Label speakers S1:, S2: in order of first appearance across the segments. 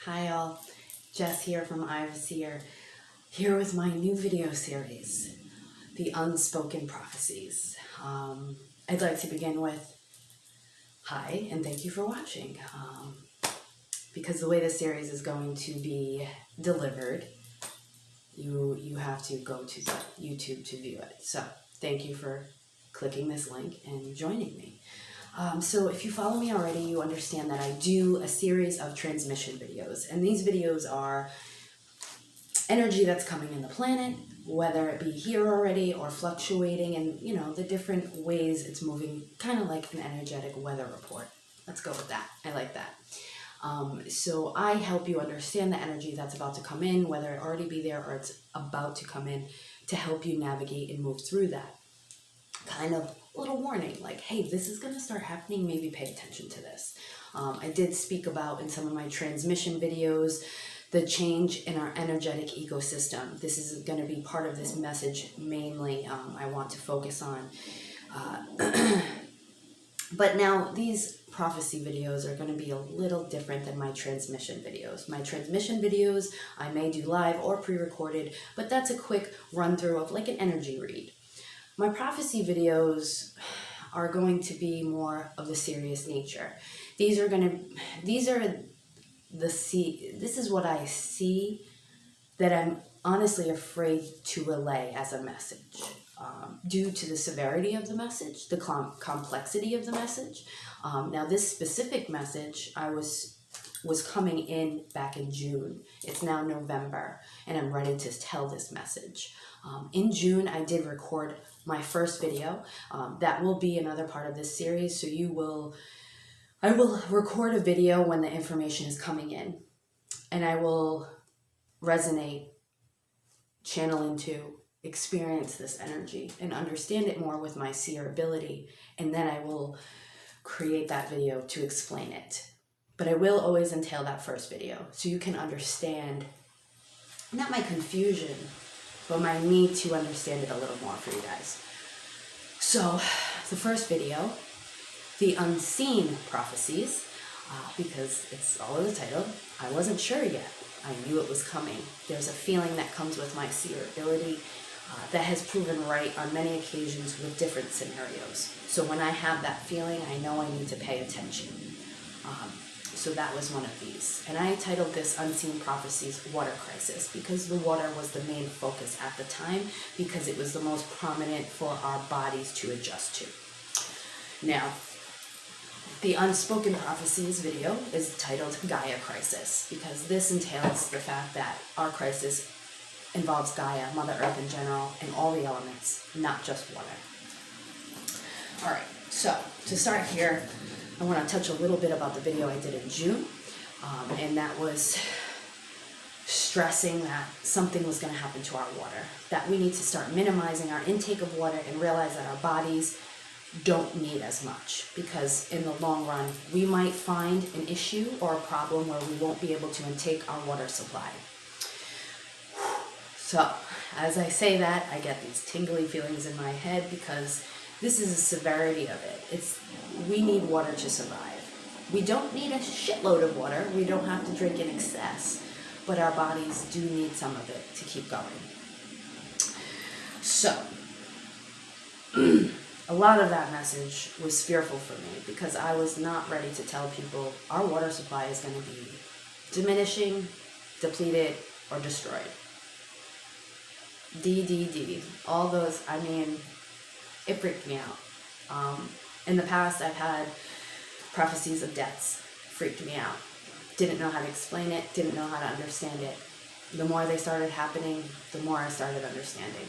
S1: Hi all, Jess here from Seer, here with my new video series, The Unspoken Prophecies. I'd like to begin with hi and thank you for watching, because the way this series is going to be delivered, you have to go to the YouTube to view it. So thank you for clicking this link and joining me. So if you follow me already, you understand that I do a series of transmission videos, and these videos are energy that's coming in the planet, whether it be here already or fluctuating, and the different ways it's moving, kind of like an energetic weather report. Let's go with that. I like that. So I help you understand the energy that's about to come in, whether it already be there or it's about to come in, to help you navigate and move through that. Kind of a little warning, like, hey, this is going to start happening, maybe pay attention to this. I did speak about in some of my transmission videos the change in our energetic ecosystem. This is going to be part of this message mainly. I want to focus on. But now these prophecy videos are going to be a little different than my transmission videos. My transmission videos I may do live or pre-recorded, but that's a quick run through of like an energy read. My prophecy videos are going to be more of the serious nature. This is what I see that I'm honestly afraid to relay as a message, due to the severity of the message, the complexity of the message. Now this specific message was coming in back in June. It's now November, and I'm ready to tell this message. In June, I did record my first video. That will be another part of this series. So I will record a video when the information is coming in, and I will resonate, channel into, experience this energy and understand it more with my seer ability. And then I will create that video to explain it. But I will always entail that first video so you can understand, not my confusion, but my need to understand it a little more for you guys. So the first video, The Unseen Prophecies, because it's all in the title, I wasn't sure yet. I knew it was coming. There's a feeling that comes with my seer ability that has proven right on many occasions with different scenarios. So when I have that feeling, I know I need to pay attention. So that was one of these. And I titled this Unseen Prophecies Water Crisis because the water was the main focus at the time, because it was the most prominent for our bodies to adjust to. Now, the Unspoken Prophecies video is titled Gaia Crisis because this entails the fact that our crisis involves Gaia, Mother Earth in general, and all the elements, not just water. All right, so to start here, I want to touch a little bit about the video I did in June, and that was stressing that something was going to happen to our water, that we need to start minimizing our intake of water and realize that our bodies don't need as much, because in the long run, we might find an issue or a problem where we won't be able to intake our water supply. So, as I say that, I get these tingly feelings in my head because this is the severity of it. We need water to survive. We don't need a shitload of water. We don't have to drink in excess, but our bodies do need some of it to keep going. So, a lot of that message was fearful for me because I was not ready to tell people our water supply is going to be diminishing, depleted, or destroyed. All those, it freaked me out. In the past, I've had prophecies of deaths, freaked me out. Didn't know how to explain it, didn't know how to understand it. The more they started happening, the more I started understanding.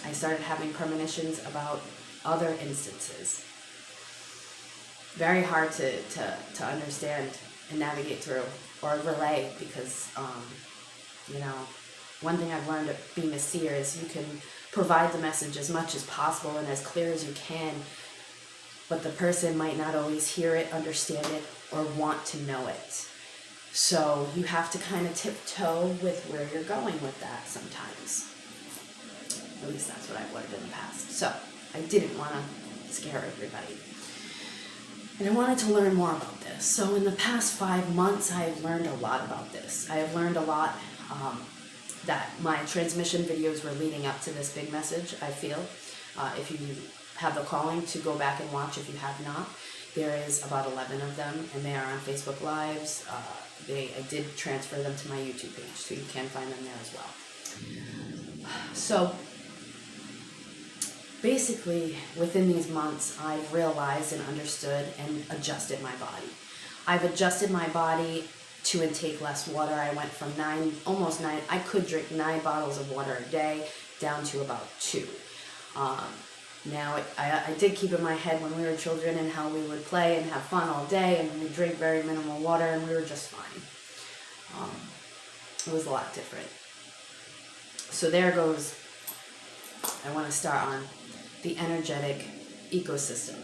S1: I started having premonitions about other instances. Very hard to understand and navigate through or relay because, one thing I've learned of being a seer is you can provide the message as much as possible and as clear as you can, but the person might not always hear it, understand it, or want to know it. So you have to kind of tiptoe with where you're going with that sometimes. At least that's what I've learned in the past. So I didn't want to scare everybody. And I wanted to learn more about this. this? So in the past 5 months, I have learned a lot about this. I have learned a lot that my transmission videos were leading up to this big message, I feel. If you have the calling to go back and watch, if you have not, there is about 11 of them, and they are on Facebook Lives. I did transfer them to my YouTube page, so you can find them there as well. So basically, within these months, I've realized and understood and adjusted my body. I've adjusted my body to intake less water. I went from almost 9, I could drink 9 bottles of water a day down to about 2. Now, I did keep in my head when we were children and how we would play and have fun all day, and we drink very minimal water, and we were just fine. It was a lot different. So there goes, I want to start on the energetic ecosystem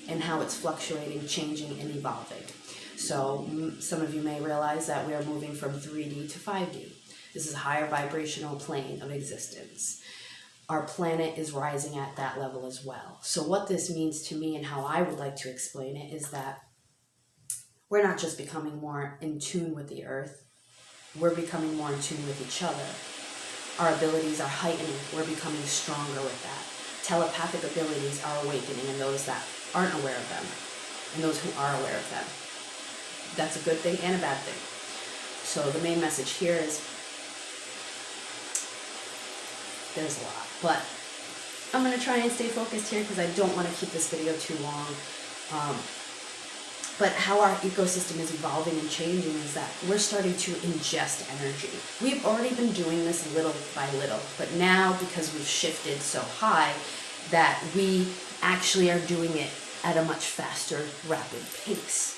S1: and how it's fluctuating, changing, and evolving. So some of you may realize that we are moving from 3D to 5D. This is a higher vibrational plane of existence. Our planet is rising at that level as well. So what this means to me and how I would like to explain it is that we're not just becoming more in tune with the earth, we're becoming more in tune with each other. Our abilities are heightening, we're becoming stronger with that. Telepathic abilities are awakening in those that aren't aware of them, and those who are aware of them. That's a good thing and a bad thing. So the main message here is, there's a lot, but I'm going to try and stay focused here because I don't want to keep this video too long. But how our ecosystem is evolving and changing is that we're starting to ingest energy. We've already been doing this little by little, but now because we've shifted so high that we actually are doing it at a much faster, rapid pace.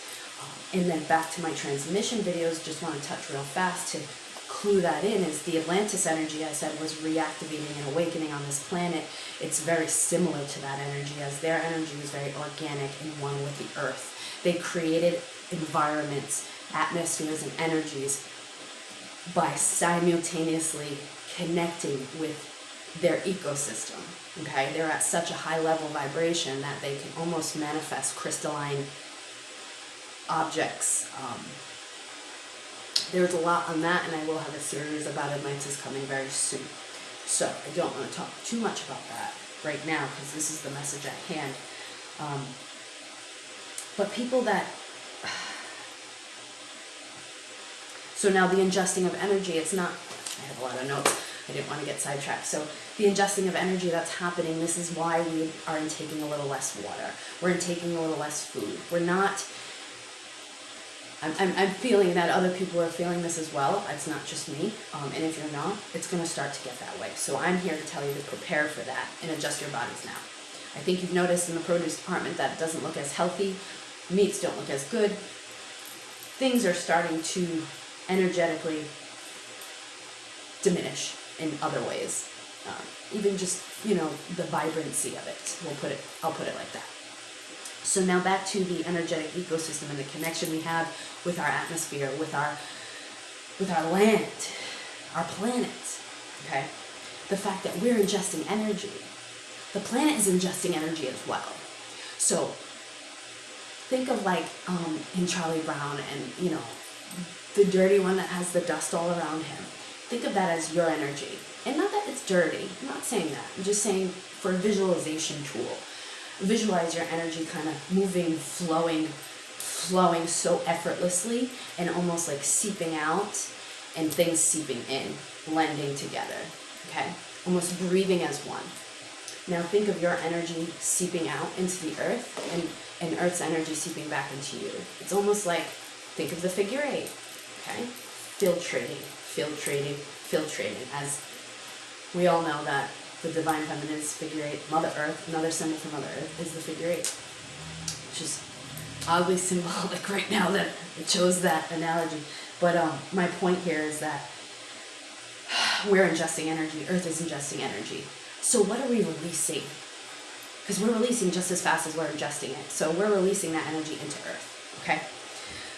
S1: And then back to my transmission videos, just want to touch real fast to clue that in, is the Atlantis energy I said was reactivating and awakening on this planet. It's very similar to that energy, as their energy was very organic and one with the earth. They created environments, atmospheres, and energies by simultaneously connecting with their ecosystem. Okay, they're at such a high level vibration that they can almost manifest crystalline objects. There's a lot on that, and I will have a series about Atlantis coming very soon. So I don't want to talk too much about that right now because this is the message at hand. But people that... So now the ingesting of energy, it's not... I have a lot of notes. I didn't want to get sidetracked. So the ingesting of energy that's happening, this is why we are intaking a little less water. We're intaking a little less food. We're not... I'm feeling that other people are feeling this as well. It's not just me. And if you're not, it's going to start to get that way. So I'm here to tell you to prepare for that and adjust your bodies now. I think you've noticed in the produce department that it doesn't look as healthy. Meats don't look as good. Things are starting to energetically diminish in other ways. Even just, the vibrancy of it. I'll put it like that. So now back to the energetic ecosystem and the connection we have with our atmosphere, with our land, our planet, okay? The fact that we're ingesting energy. The planet is ingesting energy as well. So think of like in Charlie Brown and, the dirty one that has the dust all around him. Think of that as your energy. And not that it's dirty. I'm not saying that. I'm just saying for a visualization tool. Visualize your energy kind of moving, flowing so effortlessly and almost like seeping out and things seeping in, blending together, okay? Almost breathing as one. Now think of your energy seeping out into the earth and Earth's energy seeping back into you. It's almost like, think of the figure 8, okay? Filtrating, as we all know that the divine feminine is figure 8. Mother Earth, another symbol for Mother Earth, is the figure 8. Which is oddly symbolic right now that it chose that analogy. But my point here is that we're ingesting energy. Earth is ingesting energy. So what are we releasing? Because we're releasing just as fast as we're ingesting it. So we're releasing that energy into Earth. Okay?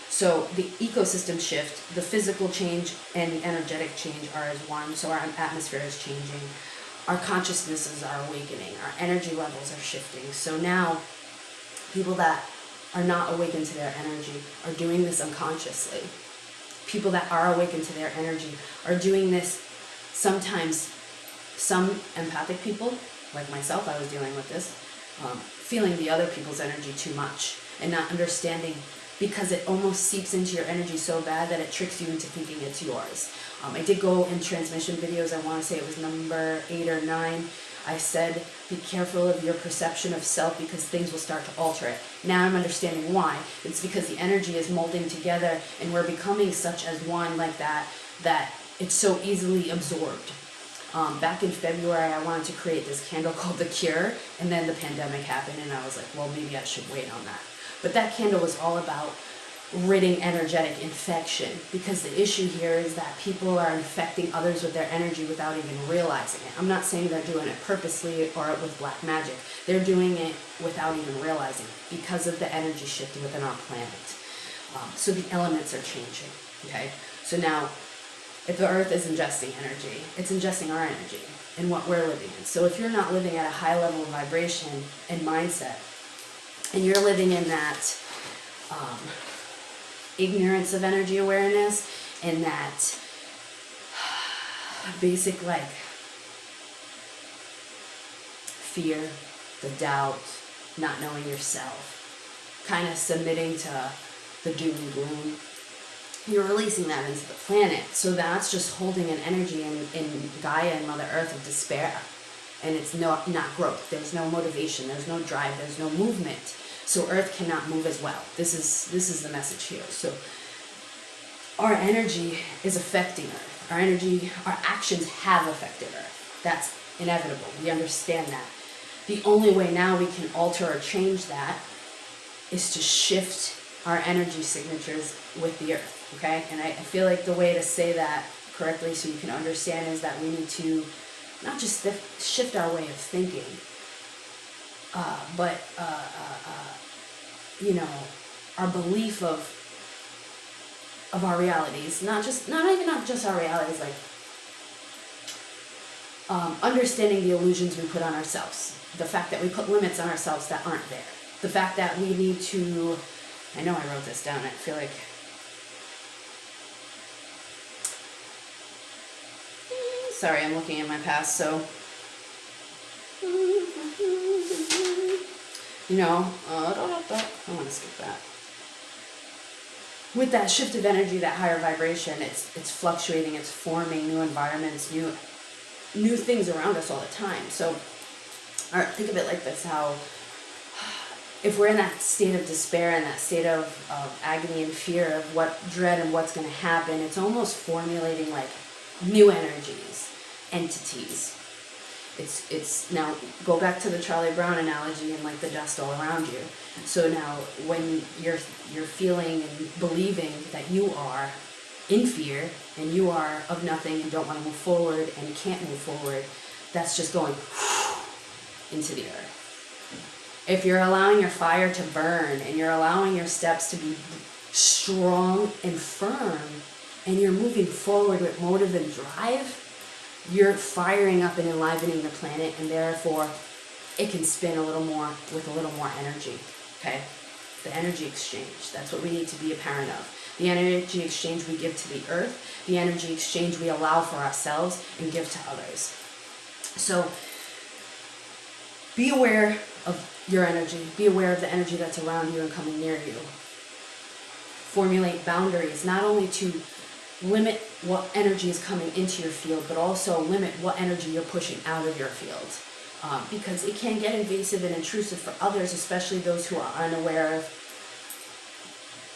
S1: So the ecosystem shift, the physical change, and the energetic change are as one. So our atmosphere is changing. Our consciousnesses are awakening. Our energy levels are shifting. So now, people that are not awakened to their energy are doing this unconsciously. People that are awakened to their energy are doing this sometimes. Some empathic people, like myself, I was dealing with this, feeling the other people's energy too much and not understanding, because it almost seeps into your energy so bad that it tricks you into thinking it's yours. I did go in transmission videos, I want to say it was number 8 or 9. I said, be careful of your perception of self because things will start to alter it. Now I'm understanding why. It's because the energy is molding together and we're becoming such as one like that, that it's so easily absorbed. Back in February, I wanted to create this candle called The Cure, and then the pandemic happened, and I was like, well, maybe I should wait on that. But that candle was all about ridding energetic infection, because the issue here is that people are infecting others with their energy without even realizing it. I'm not saying they're doing it purposely or with black magic. They're doing it without even realizing it because of the energy shift within our planet. So the elements are changing, okay? So now, if the earth is ingesting energy, it's ingesting our energy and what we're living in. So if you're not living at a high level of vibration and mindset, and you're living in that ignorance of energy awareness and that basic like fear, the doubt, not knowing yourself, kind of submitting to the doom and gloom, you're releasing that into the planet. So that's just holding an energy in Gaia and Mother Earth of despair. And it's not growth. There's no motivation. There's no drive. There's no movement. So Earth cannot move as well. This is the message here. So our energy is affecting Earth. Our actions have affected Earth. That's inevitable. We understand that. The only way now we can alter or change that is to shift our energy signatures with the Earth. Okay, and I feel like the way to say that correctly so you can understand is that we need to not just shift our way of thinking, but our belief of our realities, not just our realities, like understanding the illusions we put on ourselves, the fact that we put limits on ourselves that aren't there, the fact that we need to, I know I wrote this down, I feel like, sorry, I'm looking at my past, so, I want to skip that. With that shift of energy, that higher vibration, it's fluctuating, it's forming new environments, new things around us all the time. So, think of it like this, how if we're in that state of despair and that state of agony and fear of what dread and what's going to happen, it's almost formulating like new energies, entities. It's now go back to the Charlie Brown analogy and like the dust all around you. So now when you're feeling and believing that you are in fear and you are of nothing and don't want to move forward and you can't move forward, that's just going into the earth. If you're allowing your fire to burn and you're allowing your steps to be strong and firm and you're moving forward with motive and drive, you're firing up and enlivening the planet, and therefore it can spin a little more with a little more energy, okay? The energy exchange, that's what we need to be apparent of. The energy exchange we give to the earth, the energy exchange we allow for ourselves and give to others. So be aware of your energy, be aware of the energy that's around you and coming near you. Formulate boundaries, not only to limit what energy is coming into your field, but also limit what energy you're pushing out of your field. Because it can get invasive and intrusive for others, especially those who are unaware of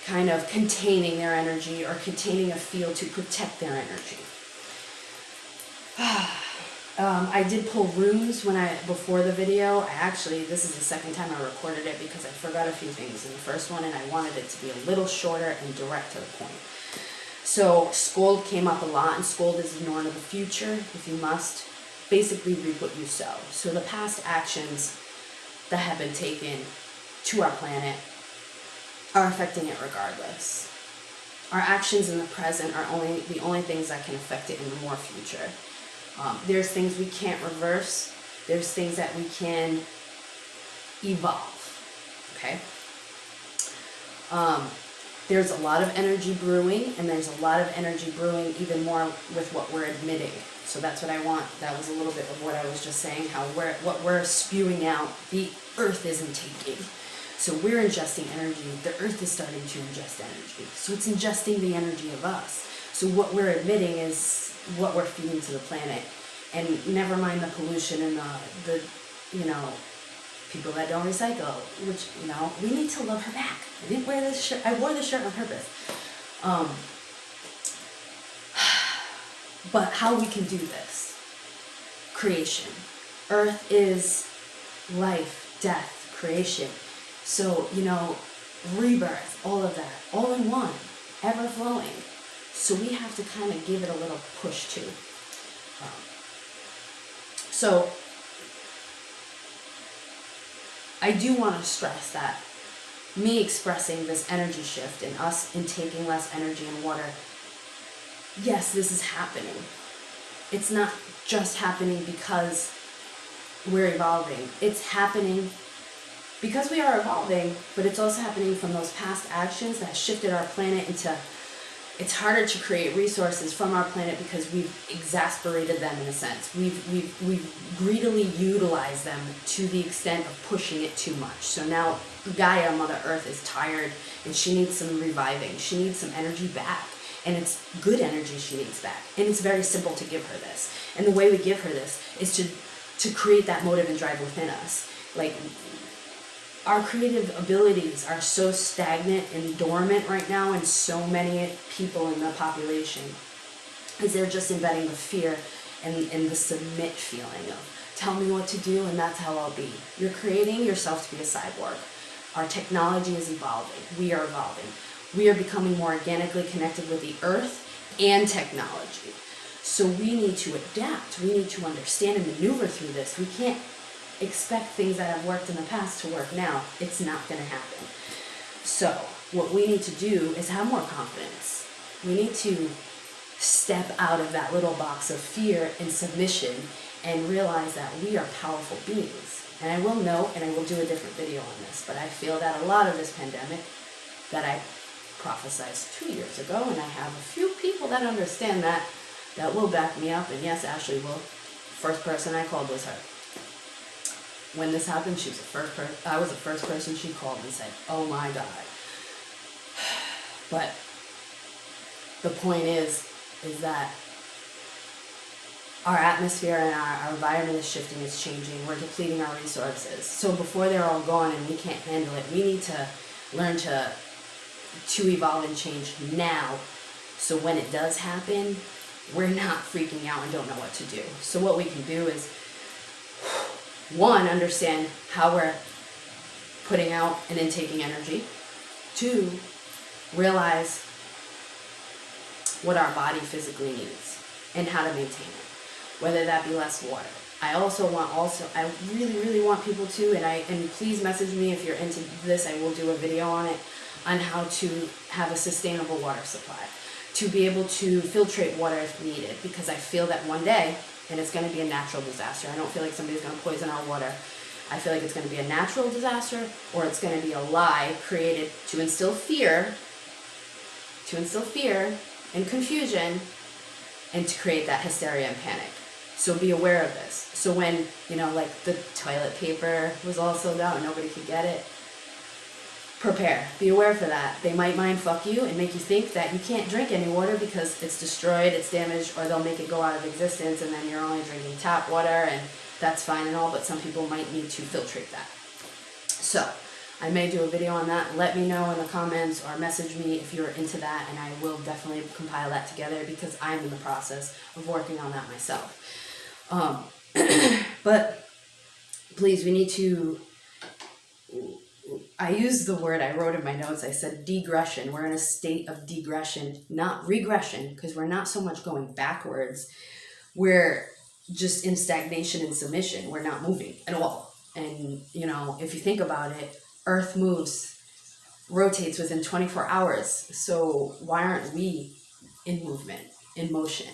S1: kind of containing their energy or containing a field to protect their energy. I did pull runes before the video. This is the second time I recorded it because I forgot a few things in the first one and I wanted it to be a little shorter and direct to the point. So scold came up a lot, and scold is ignoring of the future, if you must. Basically reap what you sow. So the past actions that have been taken to our planet are affecting it regardless. Our actions in the present are the only things that can affect it in the more future. There's things we can't reverse. There's things that we can evolve. Okay? There's a lot of energy brewing, and there's a lot of energy brewing even more with what we're admitting. So that's what I want. That was a little bit of what I was just saying, how what we're spewing out, the earth isn't taking. So we're ingesting energy, the earth is starting to ingest energy. So it's ingesting the energy of us. So what we're admitting is what we're feeding to the planet. And never mind the pollution and the people that don't recycle, which, we need to love her back. I didn't wear this shirt. I wore this shirt on purpose. But how we can do this. Creation. Earth is life, death, creation. So, rebirth, all of that, all in one, ever flowing. So we have to kind of give it a little push too. So I do want to stress that me expressing this energy shift and us intaking less energy and water, yes, this is happening. It's not just happening because we're evolving. It's happening because we are evolving, but it's also happening from those past actions that shifted our planet into, it's harder to create resources from our planet because we've exasperated them in a sense. We've greedily utilized them to the extent of pushing it too much. So now Gaia, Mother Earth, is tired and she needs some reviving. She needs some energy back. And it's good energy she needs back. And it's very simple to give her this. And the way we give her this is to create that motive and drive within us. Like, our creative abilities are so stagnant and dormant right now in so many people in the population, is they're just embedding the fear and the submit feeling of, tell me what to do and that's how I'll be. You're creating yourself to be a cyborg. Our technology is evolving. We are evolving. We are becoming more organically connected with the earth and technology. So we need to adapt. We need to understand and maneuver through this. We can't expect things that have worked in the past to work now. It's not going to happen. So what we need to do is have more confidence. We need to step out of that little box of fear and submission and realize that we are powerful beings. And I will note, and I will do a different video on this, but I feel that a lot of this pandemic that I prophesied 2 years ago, and I have a few people that understand that will back me up, and yes, Ashley will. First person I called was her. When this happened, she was the first person. I was the first person she called and said, "Oh my God." But the point is that our atmosphere and our environment is shifting, it's changing. We're depleting our resources. So before they're all gone and we can't handle it, we need to learn to evolve and change now. So when it does happen, we're not freaking out and don't know what to do. So what we can do is, one, understand how we're putting out and intaking energy. Two, realize what our body physically needs and how to maintain it, whether that be less water. I really, really want people to, and please message me if you're into this. I will do a video on it, on how to have a sustainable water supply, to be able to filtrate water if needed, because I feel that one day, and it's going to be a natural disaster. I don't feel like somebody's going to poison our water. I feel like it's going to be a natural disaster, or it's going to be a lie created to instill fear and confusion, and to create that hysteria and panic. So be aware of this. So when, like the toilet paper was all sold out and nobody could get it, prepare. Be aware for that. They might mind fuck you and make you think that you can't drink any water because it's destroyed, it's damaged, or they'll make it go out of existence, and then you're only drinking tap water, and that's fine and all, but some people might need to filtrate that. So I may do a video on that. Let me know in the comments or message me if you're into that, and I will definitely compile that together because I'm in the process of working on that myself. But please, we need to, I used the word, I wrote in my notes, I said degression. We're in a state of degression, not regression, because we're not so much going backwards. We're just in stagnation and submission. We're not moving at all. And, if you think about it, Earth rotates within 24 hours. So why aren't we in movement, in motion?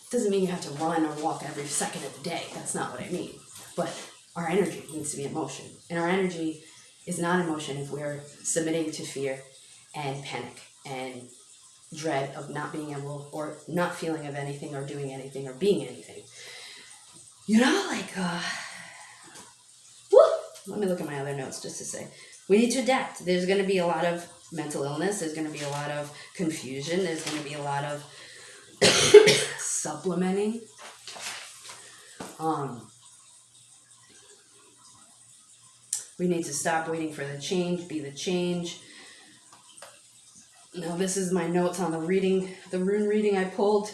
S1: Doesn't mean you have to run or walk every second of the day. That's not what I mean. But our energy needs to be in motion. And our energy is not emotion if we're submitting to fear and panic and dread of not being able or not feeling of anything or doing anything or being anything. You know, like, let me look at my other notes just to say. We need to adapt. There's going to be a lot of mental illness. There's going to be a lot of confusion. There's going to be a lot of supplementing. We need to stop waiting for the change, be the change. Now, this is my notes on the rune reading I pulled.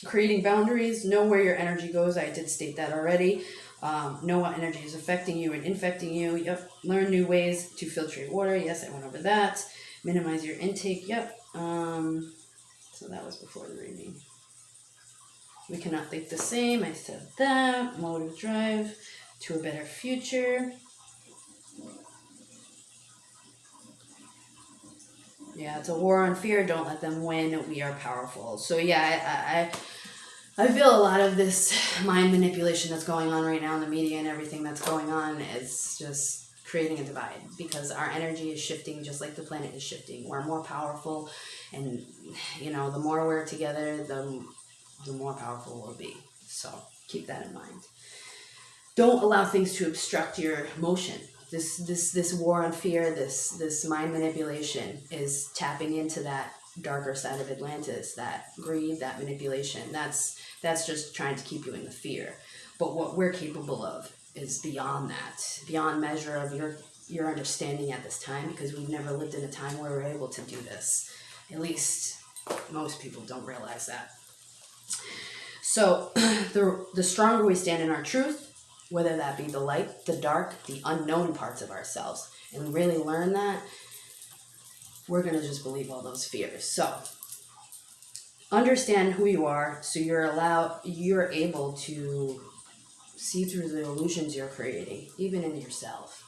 S1: Creating boundaries, know where your energy goes. I did state that already. Know what energy is affecting you and infecting you. Yep. Learn new ways to filter your water. Yes, I went over that. Minimize your intake. Yep. So that was before the reading. We cannot think the same. I said that. Motive drive to a better future. Yeah, it's a war on fear. Don't let them win. We are powerful. So yeah, I feel a lot of this mind manipulation that's going on right now in the media and everything that's going on is just creating a divide, because our energy is shifting just like the planet is shifting. We're more powerful, and you know, the more we're together, the more powerful we'll be. So keep that in mind. Don't allow things to obstruct your motion. This war on fear, this mind manipulation is tapping into that darker side of Atlantis, that greed, that manipulation. That's just trying to keep you in the fear. But what we're capable of is beyond that, beyond measure of your understanding at this time, because we've never lived in a time where we're able to do this. At least most people don't realize that. So the stronger we stand in our truth, whether that be the light, the dark, the unknown parts of ourselves, and really learn that, we're going to just believe all those fears. So understand who you are, so you're able to see through the illusions you're creating, even in yourself.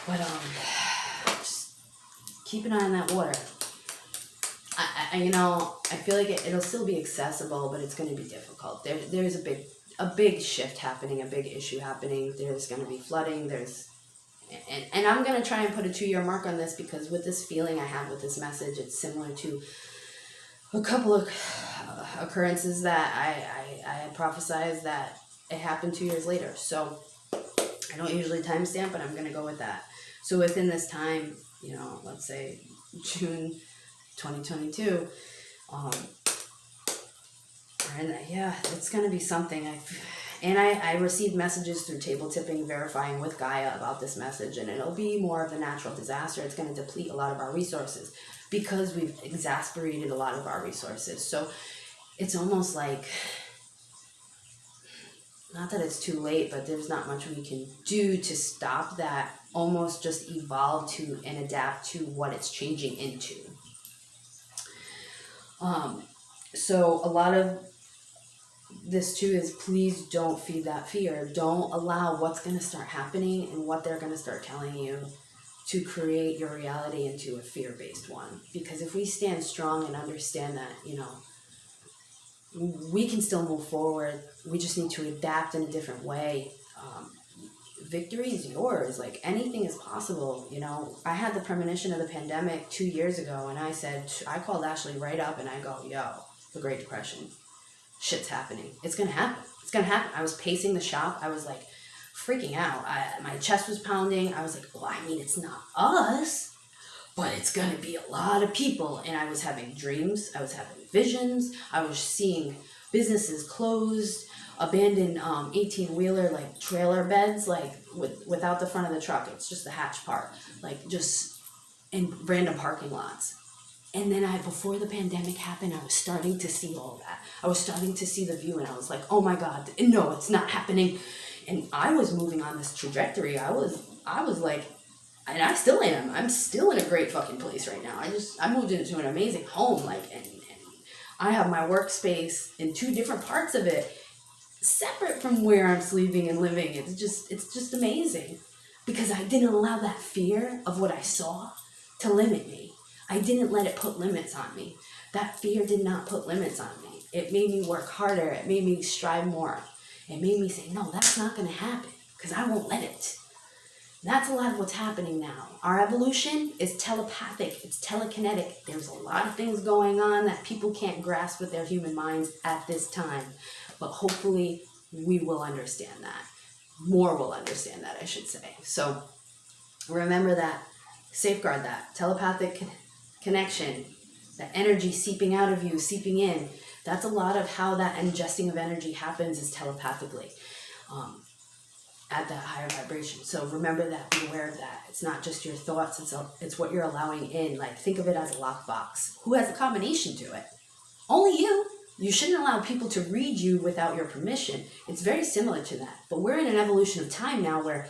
S1: But just keep an eye on that water. I feel like it'll still be accessible, but it's going to be difficult. There's a big shift happening, a big issue happening. There's going to be flooding. And I'm going to try and put a 2-year mark on this, because with this feeling I have with this message, it's similar to a couple of occurrences that I had prophesized that it happened 2 years later. So I don't usually timestamp, but I'm going to go with that. So within this time, let's say June 2022, and yeah, it's going to be something. I received messages through table tipping verifying with Gaia about this message, and it'll be more of a natural disaster. It's going to deplete a lot of our resources because we've exasperated a lot of our resources. So it's almost like, not that it's too late, but there's not much we can do to stop that. Almost just evolve to and adapt to what it's changing into. So a lot of this too is, please don't feed that fear. Don't allow what's going to start happening and what they're going to start telling you to create your reality into a fear-based one. Because if we stand strong and understand that, we can still move forward. We just need to adapt in a different way. Victory is yours. Like, anything is possible. I had the premonition of the pandemic 2 years ago, and I called Ashley right up and I go, yo, the Great Depression, shit's happening. It's going to happen. It's going to happen. I was pacing the shop. I was like freaking out. My chest was pounding. I was like, well, it's not us, but it's going to be a lot of people. And I was having dreams. I was having visions. I was seeing businesses closed, abandoned 18-wheeler like trailer beds, like without the front of the truck. It's just the hatch part, like just in random parking lots. And then before the pandemic happened, I was starting to see all that. I was starting to see the view, and I was like, oh my God, no, it's not happening. And I was moving on this trajectory. I was like, and I still am. I'm still in a great fucking place right now. I moved into an amazing home, and I have my workspace in 2 different parts of it, separate from where I'm sleeping and living. It's just amazing, because I didn't allow that fear of what I saw to limit me. I didn't let it put limits on me. That fear did not put limits on me. It made me work harder. It made me strive more. It made me say, no, that's not going to happen, because I won't let it. And that's a lot of what's happening now. Our evolution is telepathic, it's telekinetic. There's a lot of things going on that people can't grasp with their human minds at this time. But hopefully we will understand that. More will understand that, I should say. So remember that. Safeguard that. Telepathic connection. That energy seeping out of you, seeping in. That's a lot of how that ingesting of energy happens, is telepathically. At that higher vibration. So remember that, be aware of that. It's not just your thoughts, it's what you're allowing in. Like, think of it as a lockbox. Who has a combination to it? Only you. You shouldn't allow people to read you without your permission. It's very similar to that. But we're in an evolution of time now where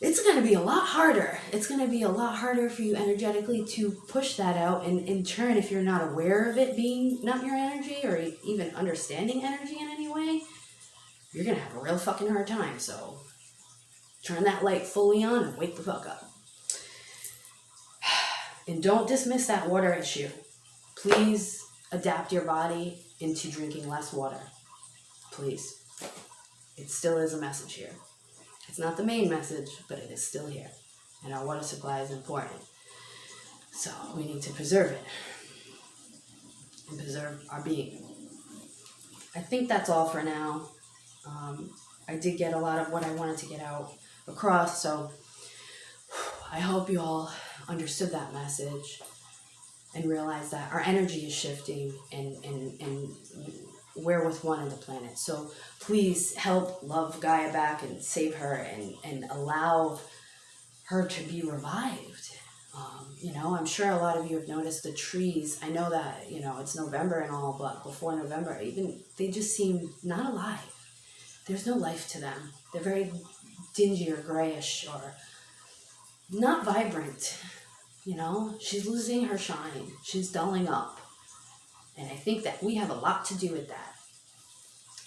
S1: it's going to be a lot harder. It's going to be a lot harder for you energetically to push that out. And in turn, if you're not aware of it being not your energy, or even understanding energy in any way, you're going to have a real fucking hard time. So turn that light fully on and wake the fuck up. And don't dismiss that water issue. Please adapt your body into drinking less water. Please. It still is a message here. It's not the main message, but it is still here. And our water supply is important. So we need to preserve it. And preserve our being. I think that's all for now. I did get a lot of what I wanted to get out across, so I hope you all understood that message and realized that our energy is shifting, and we're with one on the planet. So please help love Gaia back and save her, and allow her to be revived. I'm sure a lot of you have noticed the trees. I know that, it's November and all, but before November, even they just seem not alive. There's no life to them. They're very dingy or grayish or not vibrant. She's losing her shine. She's dulling up. And I think that we have a lot to do with that.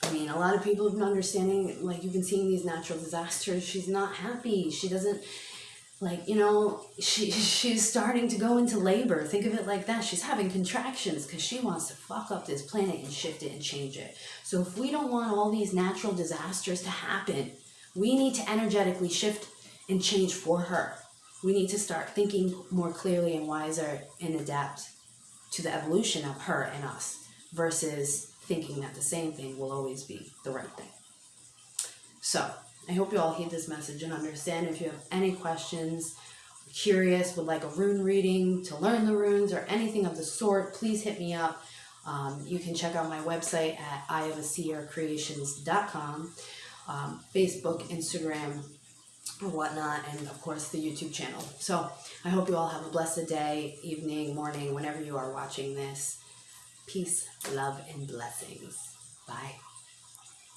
S1: I mean, a lot of people have been understanding, like, you've been seeing these natural disasters. She's not happy. She doesn't, she's starting to go into labor. Think of it like that. She's having contractions because she wants to fuck up this planet and shift it and change it. So if we don't want all these natural disasters to happen, we need to energetically shift and change for her. We need to start thinking more clearly and wiser and adapt to the evolution of her and us, versus thinking that the same thing will always be the right thing. So I hope you all heed this message and understand. If you have any questions, curious, would like a rune reading, to learn the runes, or anything of the sort, please hit me up. You can check out my website at eyeofaseercreations.com, Facebook, Instagram, or whatnot, and of course the YouTube channel. So I hope you all have a blessed day, evening, morning, whenever you are watching this. Peace, love, and blessings. Bye.